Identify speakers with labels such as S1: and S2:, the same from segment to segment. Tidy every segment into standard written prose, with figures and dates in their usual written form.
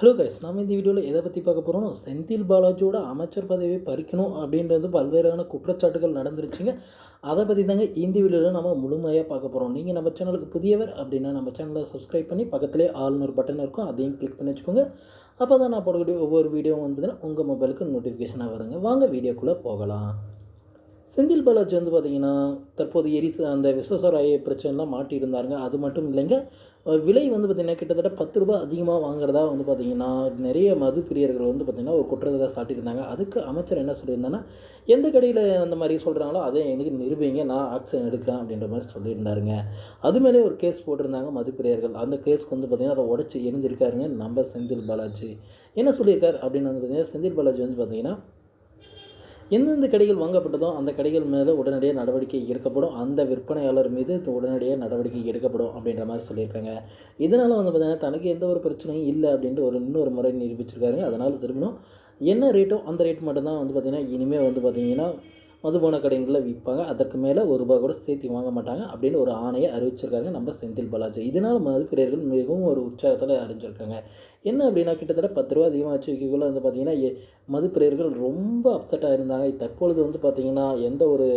S1: Hello guys, நம்ம இந்த வீடியோவில் எதை பற்றி பார்க்க போகிறோம்னா செந்தில் பாலாஜியோட அமைச்சர் பதவியை பறிக்கணும் அப்படின்றது பல்வேறான குற்றச்சாட்டுகள் நடந்துருச்சுங்க. அதை பற்றி தாங்க இந்த வீடியோவில் நம்ம முழுமையாக பார்க்க போகிறோம். நீங்கள் நம்ம சேனலுக்கு புதியவர் அப்படின்னா நம்ம சேனலை சப்ஸ்கிரைப் பண்ணி பக்கத்திலே ஆல்னு ஒரு பட்டன் இருக்கும், அதையும் கிளிக் பண்ணி வச்சுக்கோங்க. அப்போ தான் நான் போடக்கூடிய ஒவ்வொரு வீடியோவும் வந்து உங்கள் மொபைலுக்கு நோட்டிஃபிகேஷனாக வருங்க. வாங்க வீடியோக்குள்ளே போகலாம். செந்தில் பாலாஜி வந்து பார்த்திங்கன்னா தற்போது அந்த விசவசாராய பிரச்சனைலாம் மாட்டியிருந்தாருங்க. அது மட்டும் இல்லைங்க, விலை வந்து பார்த்திங்கன்னா கிட்டத்தட்ட ₹10 அதிகமாக வாங்குறதா வந்து பார்த்திங்கன்னா நிறைய மது பிரியர்கள் வந்து பார்த்திங்கன்னா ஒரு குற்றத்தை சாட்டியிருந்தாங்க. அதுக்கு அமைச்சர் என்ன சொல்லியிருந்தாங்கன்னா, எந்த கடையில் அந்த மாதிரி சொல்கிறாங்களோ அதை எனக்கு நிரூபிங்க, நான் ஆக்ஷன் எடுக்கிறேன் அப்படின்ற மாதிரி சொல்லியிருந்தாருங்க. அது மேலே ஒரு கேஸ் போட்டிருந்தாங்க மது பிரியர்கள். அந்த கேஸ்க்கு வந்து பார்த்திங்கன்னா அதை உடச்சி எரிஞ்சிருக்காருங்க நம்ம செந்தில் பாலாஜி. என்ன சொல்லியிருக்காரு அப்படின்னு வந்து பார்த்திங்கன்னா, செந்தில் பாலாஜி வந்து பார்த்திங்கன்னா எந்தெந்த கடைகள் வாங்கப்பட்டதோ அந்த கடைகள் மேலே உடனடியாக நடவடிக்கை எடுக்கப்படும், அந்த விற்பனையாளர் மீது உடனடியாக நடவடிக்கை எடுக்கப்படும் அப்படின்ற மாதிரி சொல்லியிருக்காங்க. இதனால் வந்து பார்த்திங்கன்னா தனக்கு எந்த ஒரு பிரச்சனையும் இல்லை அப்படின்ட்டு இன்னொரு முறை நிரூபிச்சிருக்காருங்க. அதனால் திரும்பணும் என்ன ரேட்டோ அந்த ரேட் மட்டும்தான் வந்து பார்த்திங்கன்னா இனிமேல் வந்து பார்த்திங்கன்னா மதுபான கடைகளில் விற்பாங்க. அதற்கு மேலே ₹1 கூட சேர்த்து வாங்க மாட்டாங்க அப்படின்னு ஒரு ஆணையை அறிவிச்சிருக்காங்க நம்ம செந்தில் பாலாஜி. இதனால் மதுப்பிரியர்கள் மிகவும் ஒரு உற்சாகத்தில் அடைஞ்சிருக்காங்க. என்ன அப்படின்னா கிட்டத்தட்ட ₹10 அதிகமாக வச்சு வைக்கக்குள்ள வந்து பார்த்திங்கன்னா மதுப்பிரியர்கள் ரொம்ப அப்செட்டாக இருந்தாங்க. தற்பொழுது வந்து பார்த்திங்கன்னா எந்த ஒரு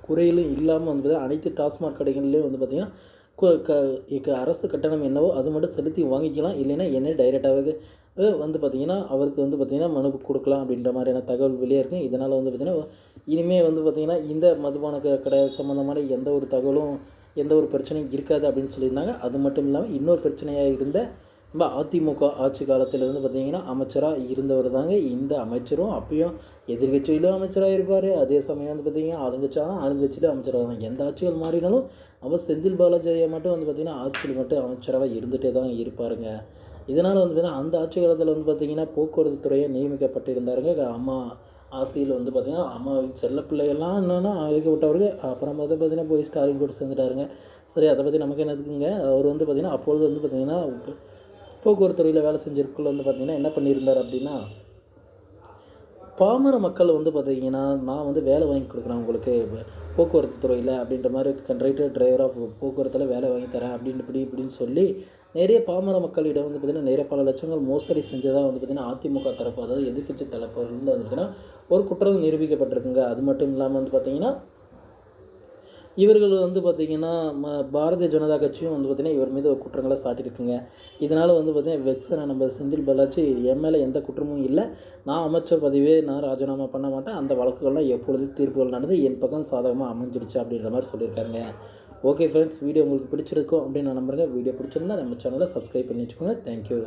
S1: குறையிலும் இல்லாமல் வந்து அனைத்து டாஸ்மாக் கடைகள்லேயும் வந்து பார்த்திங்கன்னா அரசு கட்டணம் என்னவோ அது மட்டும் செலுத்தி வாங்கிக்கலாம், இல்லைன்னா என்ன டைரெக்டாகவே வந்து பார்த்திங்கன்னா அவருக்கு வந்து பார்த்திங்கன்னா மனு கொடுக்கலாம் அப்படின்ற மாதிரியான தகவல் வெளியே இருக்குது. இதனால் வந்து பார்த்திங்கன்னா இனிமேல் வந்து பார்த்திங்கன்னா இந்த மதுபான கடை சம்மந்தமான எந்த ஒரு தகவலும் எந்த ஒரு பிரச்சனையும் இருக்காது அப்படின்னு சொல்லியிருந்தாங்க. அது மட்டும் இல்லாமல் இன்னொரு பிரச்சனையாக இருந்த நம்ம அதிமுக ஆட்சி காலத்தில் வந்து பார்த்திங்கன்னா அமைச்சராக இருந்தவர் தாங்க இந்த அமைச்சரும். அப்பயும் எதிர்கட்சியிலும் அமைச்சராக இருப்பார், அதே சமயம் வந்து பார்த்திங்கன்னா ஆளுங்கட்சியிலும் அமைச்சராக தான். எந்த ஆட்சிகள் மாறினாலும் அவர் செந்தில் பாலாஜியை மட்டும் வந்து பார்த்திங்கன்னா ஆட்சியில் மட்டும் அமைச்சராக இருந்துகிட்டே தான் இருப்பாருங்க. இதனால் வந்து பார்த்திங்கன்னா அந்த ஆட்சி காலத்தில் வந்து பார்த்திங்கன்னா போக்குவரத்து துறையை நியமிக்கப்பட்டிருந்தாருங்க. அம்மா ஆசையில் வந்து பார்த்திங்கன்னா அம்மாவின் செல்ல பிள்ளைகள்லாம் என்னென்னா விட்டவருக்கு அப்புறம் பார்த்திங்கன்னா போய் ஸ்டாலின் கூட சேர்ந்துட்டாருங்க. சரி, அதை பற்றி நமக்கு என்னதுக்குங்க. அவர் வந்து பார்த்திங்கன்னா அப்பொழுது வந்து பார்த்திங்கன்னா போக்குவரத்து துறையில் வேலை செஞ்சிருக்குள்ள வந்து பார்த்திங்கன்னா என்ன பண்ணியிருந்தார் அப்படின்னா, பாமர மக்கள் வந்து பார்த்திங்கன்னா நான் வந்து வேலை வாங்கி கொடுக்குறேன் உங்களுக்கு போக்குவரத்து துறையில் அப்படின்ற மாதிரி கண்ட்ரைக்டர் டிரைவராக போக்குவரத்தில் வேலை வாங்கி தரேன் இப்படின்னு சொல்லி நிறைய பாமர மக்களிடம் வந்து பார்த்திங்கன்னா நிறைய பல லட்சங்கள் மோசடி செஞ்சதாக வந்து பார்த்திங்கன்னா அதிமுக தரப்பு, அதாவது எதிர்க்கட்சி தரப்பு வந்து பார்த்திங்கன்னா ஒரு குற்றம் நிரூபிக்கப்பட்டிருக்குங்க. அது மட்டும் இல்லாமல் வந்து பார்த்திங்கன்னா இவர்கள் வந்து பார்த்திங்கன்னா பாரதிய ஜனதா கட்சியும் வந்து பார்த்திங்கன்னா இவர் மீது ஒரு குற்றங்களை சாட்டியிருக்குங்க. இதனால் வந்து பார்த்திங்கன்னா வெக்ஸான நம்ம செந்தில் பாலாஜி என் மேலே எந்த குற்றமும் இல்லை, நான் அமைச்சர் பதவியே நான் ராஜினாமா பண்ண மாட்டேன், அந்த வழக்குகள்லாம் எப்பொழுது தீர்ப்புகள் நடந்து என் பக்கம் சாதகமாக அமைஞ்சிருச்சு அப்படின்ற மாதிரி சொல்லியிருக்காருங்க. ஓகே ஃப்ரெண்ட்ஸ், வீடியோ உங்களுக்கு பிடிச்சிருக்கும் அப்படின்னு நான் நம்புறேங்க. வீடியோ பிடிச்சிருந்தா நம்ம சேனலை சப்ஸ்கிரைப் பண்ணி வச்சுக்கோங்க. தேங்க்யூ.